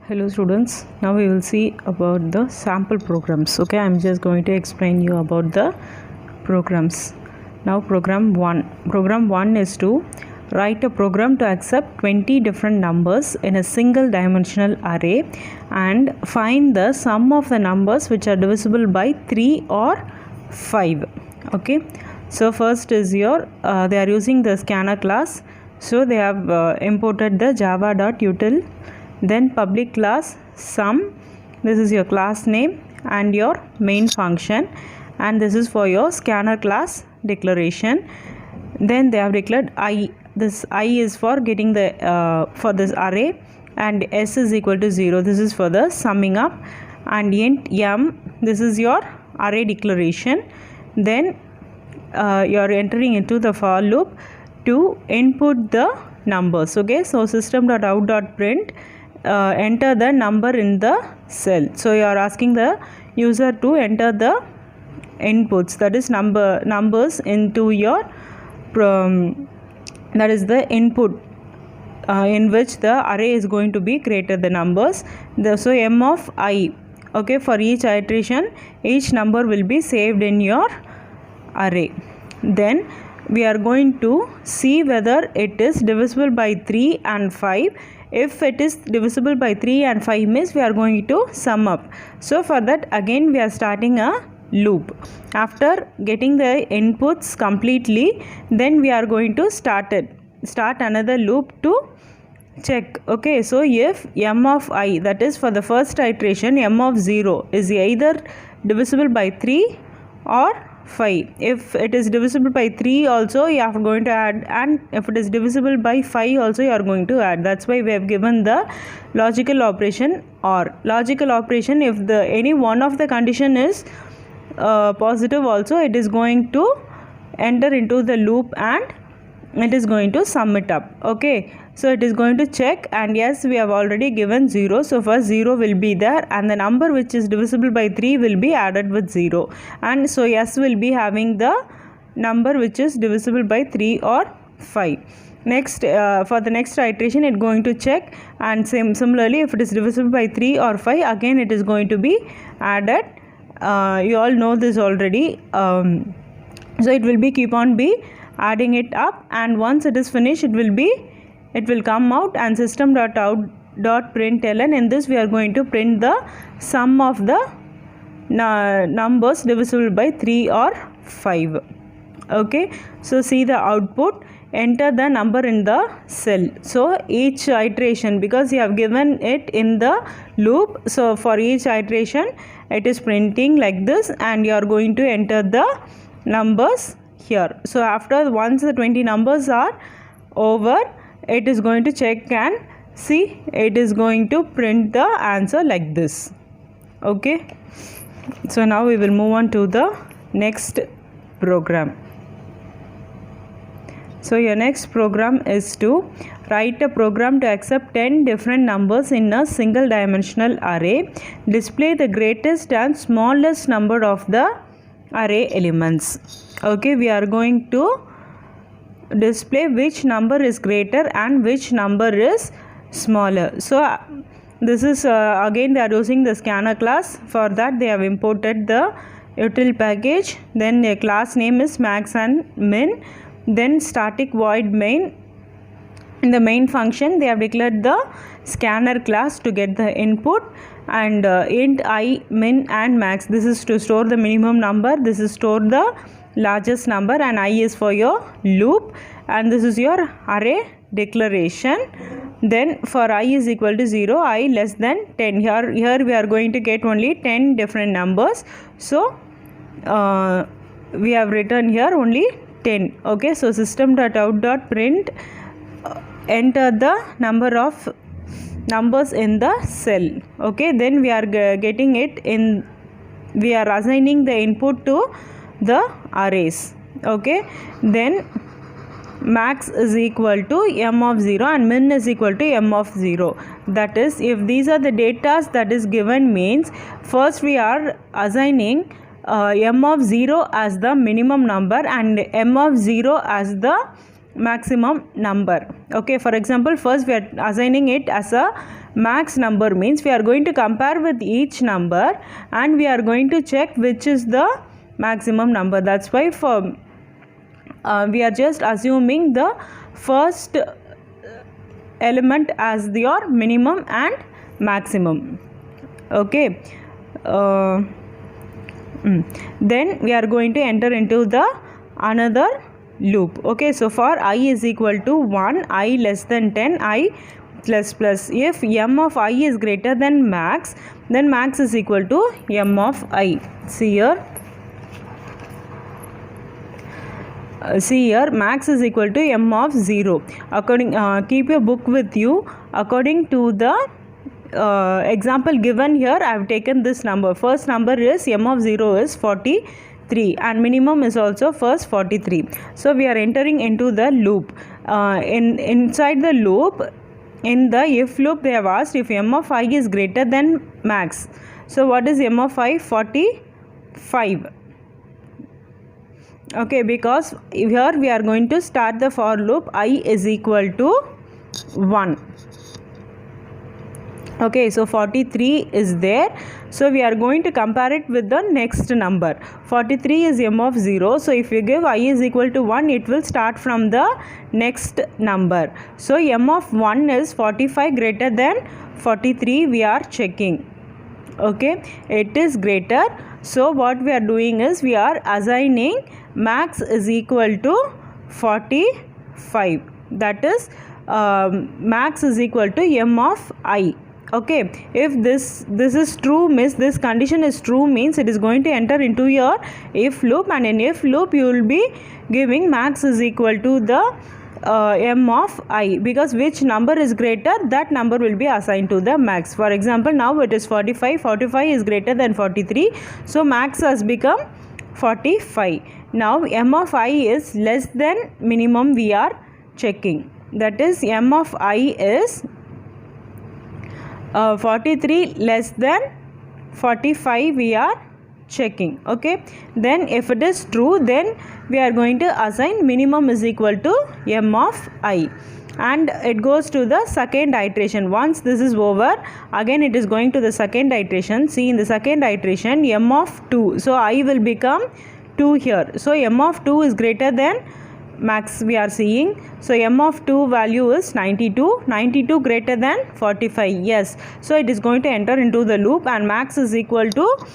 Hello students, now we will see about the sample programs. Okay, I'm just going to explain you about the programs. Now program 1 is to write a program to accept 20 different numbers in a single dimensional array and find the sum of the numbers which are divisible by 3 or 5. Okay, so first is your they are using the scanner class, so they have imported the java.util, then public class sum, this is your class name and your main function, and this is for your scanner class declaration. Then they have declared I, this I is for getting the for this array, and s is equal to 0, this is for the summing up, and int m, this is your array declaration. Then you are entering into the for loop to input the numbers. Okay, so system.out.print enter the number in the cell. So you are asking the user to enter the inputs, that is numbers into your that is the input in which the array is going to be created, the numbers. So m of I, okay, for each iteration each number will be saved in your array. Then we are going to see whether it is divisible by 3 and 5. If it is divisible by 3 and 5 means we are going to sum up. So for that again we are starting a loop. After getting the inputs completely, then we are going to start another loop to check. Okay, so if m of I, that is for the first iteration, m of 0 is either divisible by 3 or 5. If it is divisible by 3 also you are going to add, and if it is divisible by 5 also you are going to add. That's why we have given the logical operation or logical operation. If the any one of the condition is positive also, it is going to enter into the loop and it is going to sum it up. Okay, so it is going to check, and yes, we have already given 0, so first 0 will be there and the number which is divisible by 3 will be added with 0, and so s will be having the number which is divisible by 3 or 5. Next for the next iteration it going to check, and similarly if it is divisible by 3 or 5, again it is going to be added. You all know this already. So it will be keep on be adding it up, and once it is finished it will come out, and system.out.println, in this we are going to print the sum of the numbers divisible by 3 or 5. Okay, so see the output, enter the number in the cell. So each iteration, because you have given it in the loop, so for each iteration it is printing like this, and you are going to enter the numbers here. So after once the 20 numbers are over, it is going to check and see, it is going to print the answer like this. Okay, so now we will move on to the next program. So your next program is to write a program to accept 10 different numbers in a single dimensional array, display the greatest and smallest number of the array elements. Okay, we are going to display which number is greater and which number is smaller. So this is again they are using the scanner class. For that they have imported the util package, then the class name is max and min, then static void main. In the main function they have declared the scanner class to get the input, and int I, min and max, this is to store the minimum number, this is store the largest number, and I is for your loop, and this is your array declaration. Then for I is equal to 0, I less than 10, here we are going to get only 10 different numbers, so we have written here only 10. Okay, so system.out.print enter the number of numbers in the cell. Okay, then we are getting it in, we are assigning the input to the arrays. Okay, then max is equal to m of 0 and min is equal to m of 0. That is, if these are the data that is given, means first we are assigning m of 0 as the minimum number and m of 0 as the maximum number. Okay, for example, first we are assigning it as a max number means we are going to compare with each number and we are going to check which is the maximum number. That's why for we are just assuming the first element as your minimum and maximum. Okay. Then we are going to enter into the another loop. Okay, so for I is equal to 1, I less than 10, I plus plus. If m of I is greater than max, then max is equal to m of I. See here max is equal to m of 0. According keep your book with you. According to the example given here, I have taken this number. First number is m of 0 is 43 and minimum is also first 43. So we are entering into the loop. Inside the loop, in the if loop, they have asked if m of I is greater than max. So what is m of I? 45. Okay, because here we are going to start the for loop. I is equal to 1. Okay, so 43 is there. So we are going to compare it with the next number. 43 is m of 0. So if you give I is equal to 1, it will start from the next number. So m of 1 is 45 greater than 43. We are checking. Okay, it is greater. So what we are doing is we are assigning max is equal to 45. That is max is equal to m of I. Okay, if this is true, means this condition is true, means it is going to enter into your if loop, and in if loop you will be giving max is equal to the m of I, because which number is greater, that number will be assigned to the max. For example, now it is 45. 45 is greater than 43, so max has become 45. Now m of I is less than minimum we are checking. That is m of I is 43 less than 45 we are checking. Okay, then if it is true, then we are going to assign minimum is equal to m of I, and it goes to the second iteration. Once this is over, again it is going to the second iteration. See, in the second iteration m of 2, so I will become 2 here. So m of 2 is greater than max we are seeing. So m of 2 value is 92. 92 greater than 45. Yes, so it is going to enter into the loop, and max is equal to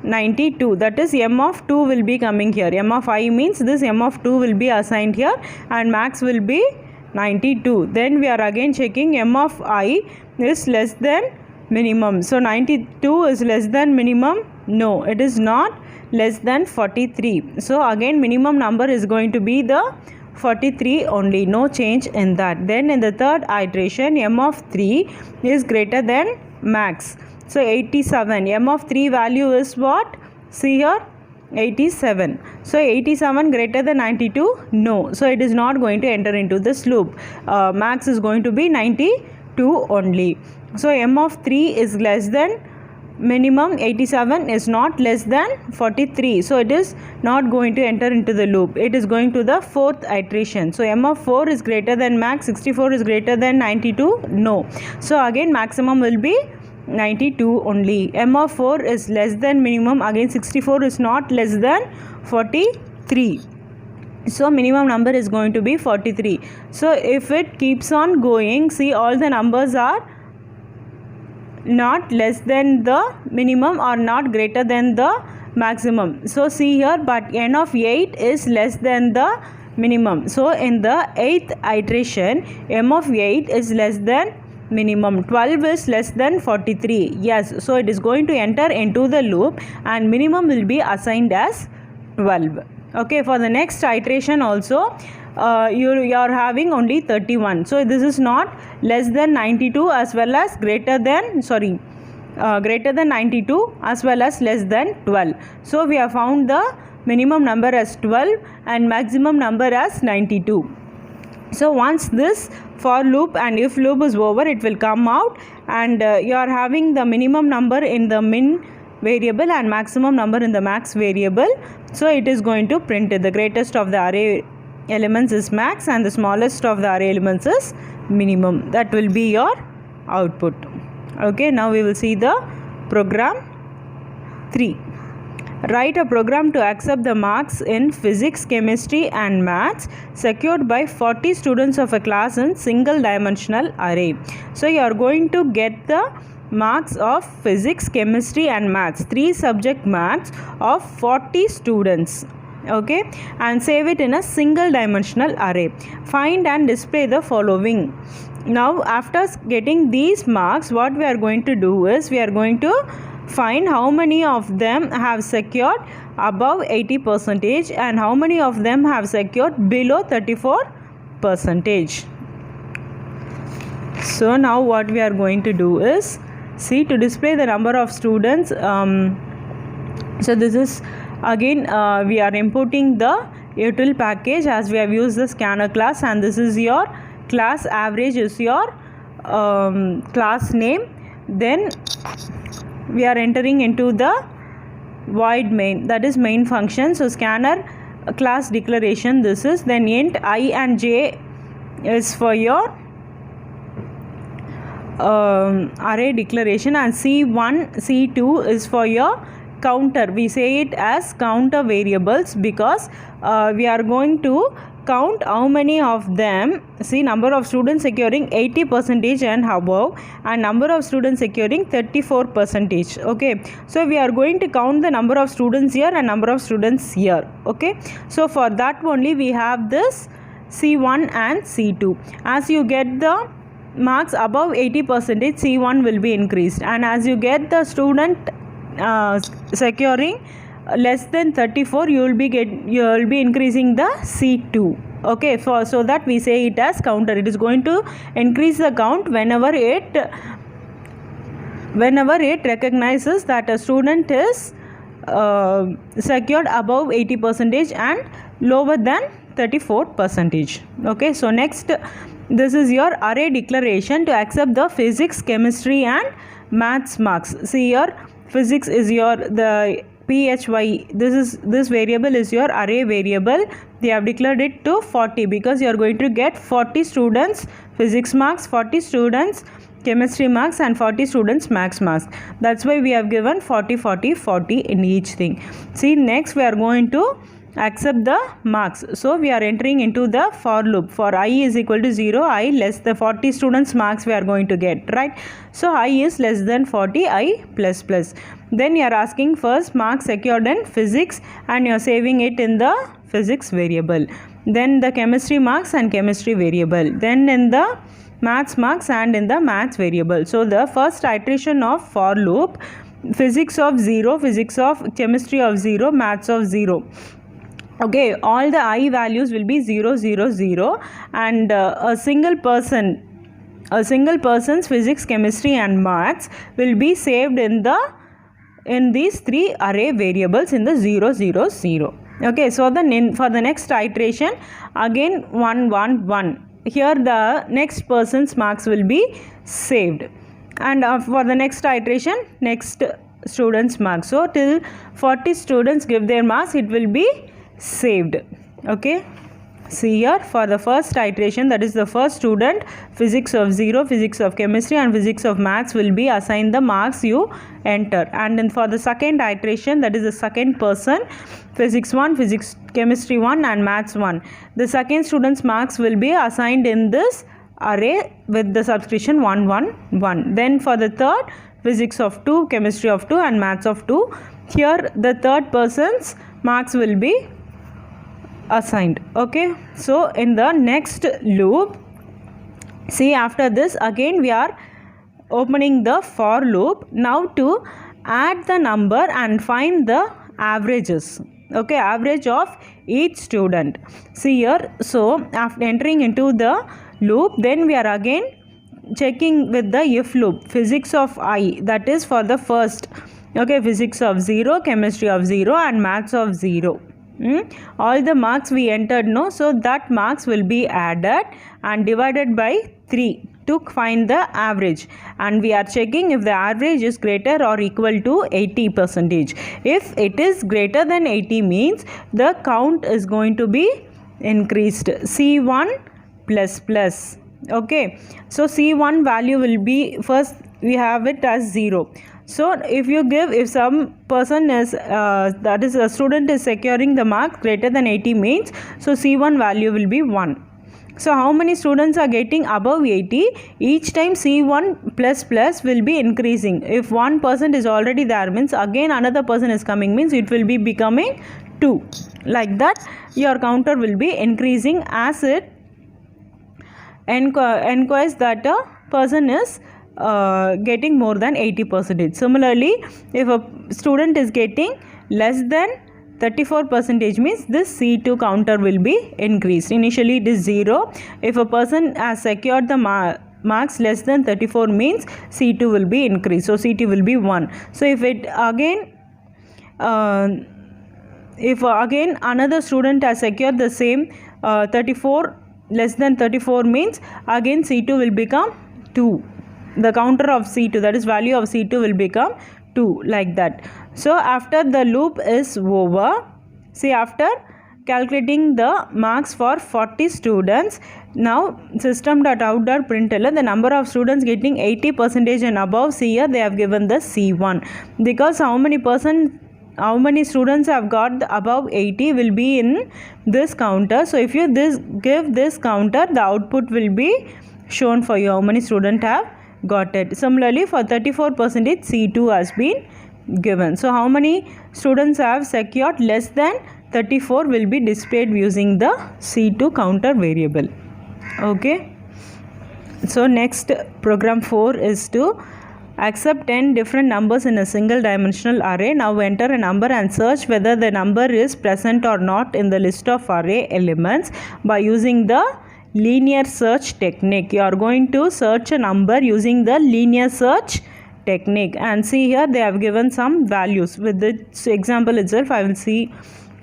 92. That is m of 2 will be coming here. M of I means this m of 2 will be assigned here, and max will be 92. Then we are again checking m of I is less than minimum. So 92 is less than minimum. No, it is not less than 43. So again minimum number is going to be the 43 only, no change in that. Then in the third iteration, m of 3 is greater than max. So 87, m of 3 value is what? See here, 87. So 87 greater than 92? No. So it is not going to enter into this loop. Max is going to be 92 only. So m of 3 is less than minimum. 87 is not less than 43. So it is not going to enter into the loop. It is going to the fourth iteration. So m of 4 is greater than max. 64 is greater than 92? No. So again maximum will be 92 only. M of 4 is less than minimum. Again 64 is not less than 43. So minimum number is going to be 43. So if it keeps on going, see, all the numbers are not less than the minimum or not greater than the maximum. So see here, but n of 8 is less than the minimum. So in the 8th iteration, m of 8 is less than minimum. 12 is less than 43. Yes, so it is going to enter into the loop, and minimum will be assigned as 12. Okay, for the next iteration also you are having only 31. So this is not less than 92 as well as greater than greater than 92 as well as less than 12. So we have found the minimum number as 12 and maximum number as 92. So once this for loop and if loop is over, it will come out, and you are having the minimum number in the min variable and maximum number in the max variable. So it is going to print it. The greatest of the array elements is max and the smallest of the array elements is minimum. That will be your output. Okay, now we will see the program 3. Write a program to accept the marks in physics, chemistry and maths secured by 40 students of a class in single dimensional array. So you are going to get the marks of physics, chemistry and maths, 3 subject maths of 40 students. Okay, and save it in a single dimensional array. Find and display the following. Now after getting these marks, what we are going to do is we are going to find how many of them have secured above 80% and how many of them have secured below 34%. So now what we are going to do is, see, to display the number of students, so this is again we are importing the util package as we have used the scanner class, and this is your class average is your class name. Then we are entering into the void main, that is main function. So scanner class declaration this is, then int I and j is for your array declaration, and c1 c2 is for your counter. We say it as counter variables because we are going to count how many of them, see, number of students securing 80% and above and number of students securing 34%. Okay, so we are going to count the number of students here and number of students here. Okay, so for that only we have this C1 and C2. As you get the marks above 80%, C1 will be increased, and as you get the student securing less than 34, you will be increasing the C2. Okay, so that we say it as counter. It is going to increase the count whenever it recognizes that a student is secured above 80% and lower than 34%. Okay, so next, this is your array declaration to accept the physics, chemistry and maths marks. See here, physics is your the phy, this variable is your array variable. They have declared it to 40 because you are going to get 40 students physics marks, 40 students chemistry marks and 40 students maths marks. That's why we have given 40 40 40 in each thing. See, next we are going to accept the marks. So we are entering into the for loop. For I is equal to 0, I less the 40 students marks we are going to get, right? So I is less than 40, I plus plus. Then you are asking first marks secured in physics and you are saving it in the physics variable. Then the chemistry marks and chemistry variable. Then in the maths marks and in the maths variable. So the first iteration of for loop, physics of 0, physics of chemistry of 0, maths of 0. Okay, all the I values will be 0 0 0 and a single person's physics, chemistry and maths will be saved in these 3 array variables in the 0 0 0. Okay, so for the next iteration again 1 1 1. Here the next person's marks will be saved, and for the next iteration next student's marks. So till 40 students give their marks, it will be saved. Okay, see here, for the first iteration, that is the first student, physics of 0, physics of chemistry and physics of maths will be assigned the marks you enter. And then for the second iteration, that is the second person, physics 1, physics chemistry 1 and maths 1, the second student's marks will be assigned in this array with the subscription 1 1 1. Then for the third, physics of 2, chemistry of 2 and maths of 2, here the third person's marks will be assigned. Okay, so in the next loop, see, after this again we are opening the for loop now to add the number and find the averages. Okay, average of each student. See here, so after entering into the loop, then we are again checking with the if loop, physics of I, that is for the first. Okay, physics of 0, chemistry of 0 and maths of 0. All the marks we entered, no, so that marks will be added and divided by 3 to find the average, and we are checking if the average is greater or equal to 80%. If it is greater than 80 means the count is going to be increased, C1 plus plus. Okay, so C1 value will be, first we have it as 0. So if some person is that is a student is securing the marks greater than 80 means, so C1 value will be 1. So how many students are getting above 80? Each time C1 plus plus will be increasing. If 1% is already there means again another person is coming means it will be becoming 2. Like that your counter will be increasing as it inquires that a person is getting more than 80%. Similarly, if a student is getting less than 34% means this C2 counter will be increased. Initially it is 0. If a person has secured the marks less than 34 means C2 will be increased. So C2 will be 1. So if again another student has secured the same 34 less than 34 means again C2 will become 2. The counter of C2, that is value of C2 will become 2, like that. So after the loop is over, see after calculating the marks for 40 students, now system.out.println the number of students getting 80% and above, see here they have given the C1, because how many students have got the above 80 will be in this counter. So if you give this counter, the output will be shown for you how many students have got it. Similarly for 34% C2 has been given. So how many students have secured less than 34 will be displayed using the C2 counter variable. Okay. So next program 4 is to accept 10 different numbers in a single dimensional array. Now enter a number and search whether the number is present or not in the list of array elements by using the linear search technique. You are going to search a number using the linear search technique, and see here they have given some values. With this example itself I will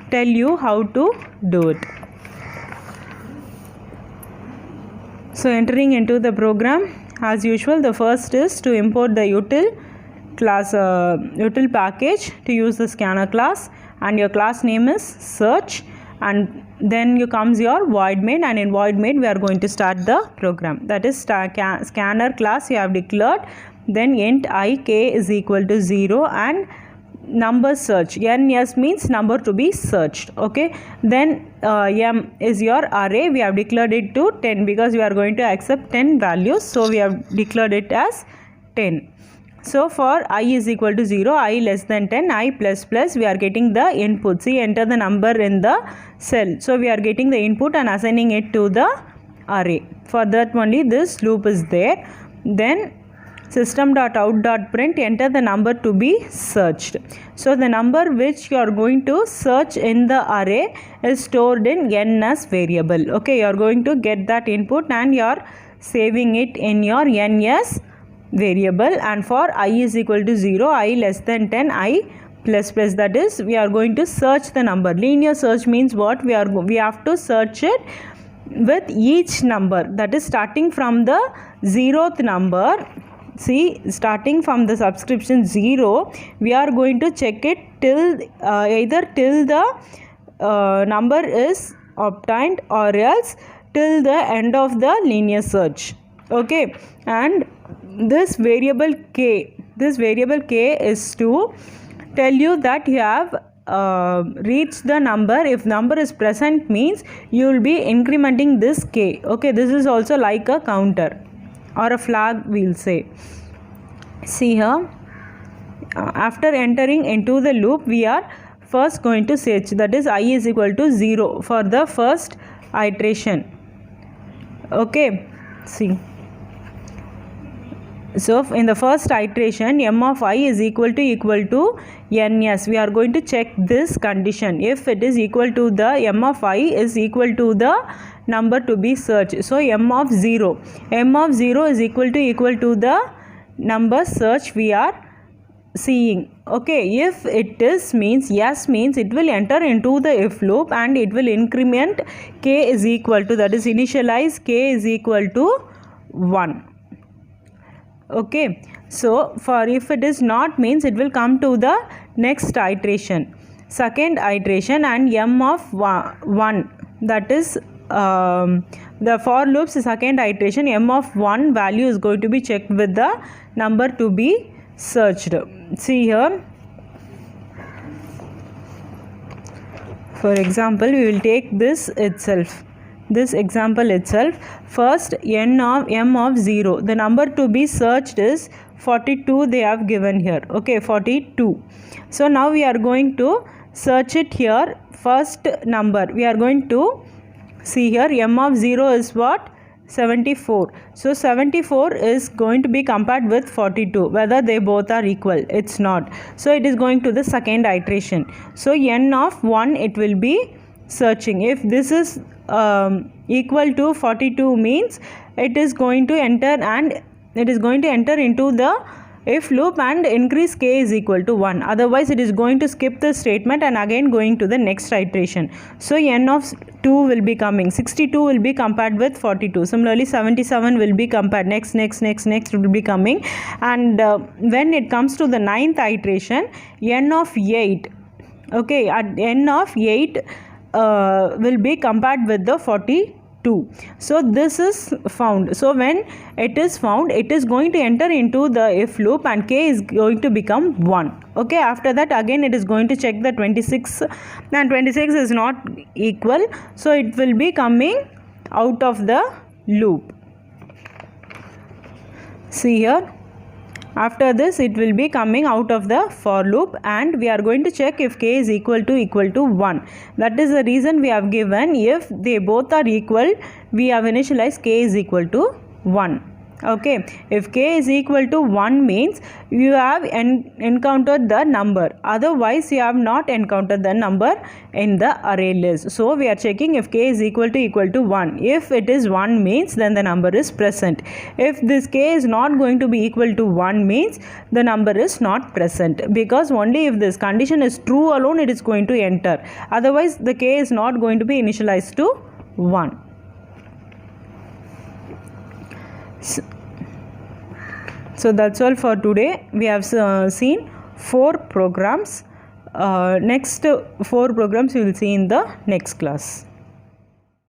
tell you how to do it. So entering into the program, as usual, the first is to import the util package to use the scanner class, and your class name is search, and then comes your void main, and in void main we are going to start the program. That is scanner class you have declared, then int I k is equal to 0 and number search. NS means number to be searched. Okay, then M is your array. We have declared it to 10 because we are going to accept 10 values, so we have declared it as 10. So for I is equal to 0, I less than 10, I plus plus, we are getting the input. See, enter the number in the cell. So we are getting the input and assigning it to the array. For that only this loop is there. Then system.out.print, enter the number to be searched. So the number which you are going to search in the array is stored in NS variable. Okay, you are going to get that input and you are saving it in your NS variable. And for I is equal to 0, I less than 10, I plus plus, that is we are going to search the number. Linear search means what? We have to search it with each number, that is starting from the 0th number. See, starting from the subscription 0, we are going to check it till either till the number is obtained or else till the end of the linear search. Okay, and this variable k is to tell you that you have reached the number. If number is present means you will be incrementing this k. Okay, this is also like a counter or a flag, we'll say. See here, after entering into the loop, we are first going to search, that is I is equal to 0 for the first iteration. Okay, see. So in the first iteration, m of I is equal to ns. We are going to check this condition. If it is equal to the m of I is equal to the number to be searched. So m of 0 is equal to the number search we are seeing. Okay, if it is means yes means it will enter into the if loop and it will increment k is equal to, that is initialize k is equal to 1. Okay, so for if it is not means it will come to the next iteration, second iteration, and m of 1, that is the for loop's second iteration, m of 1 value is going to be checked with the number to be searched. See here, for example, we will take this example itself. First, m of 0, the number to be searched is 42, they have given here. Okay, 42. So now we are going to search it here. First number we are going to see here, m of 0 is what? 74. So 74 is going to be compared with 42, whether they both are equal. It's not. So it is going to the second iteration. So n of 1 it will be searching. If this is equal to 42 means it is going to enter, and it is going to enter into the if loop and increase k is equal to 1. Otherwise it is going to skip the statement and again going to the next iteration. So n of 2 will be coming, 62 will be compared with 42. Similarly 77 will be compared, next will be coming. And when it comes to the ninth iteration, n of 8, okay, at n of 8 will be compared with the 42. So this is found. So when it is found, it is going to enter into the if loop and k is going to become 1. Okay, after that again it is going to check the 26, and 26 is not equal, so it will be coming out of the loop. See here, after this it will be coming out of the for loop, and we are going to check if k is equal to 1. That is the reason we have given if they both are equal, we have initialized k is equal to 1. Okay, if k is equal to 1 means you have encountered the number, otherwise you have not encountered the number in the array list. So we are checking if k is equal to 1. If it is 1 means then the number is present. If this k is not going to be equal to 1 means the number is not present, because only if this condition is true alone it is going to enter, otherwise the k is not going to be initialized to 1. So that's all for today. We have seen 4 programs. Next 4 programs we will see in the next class.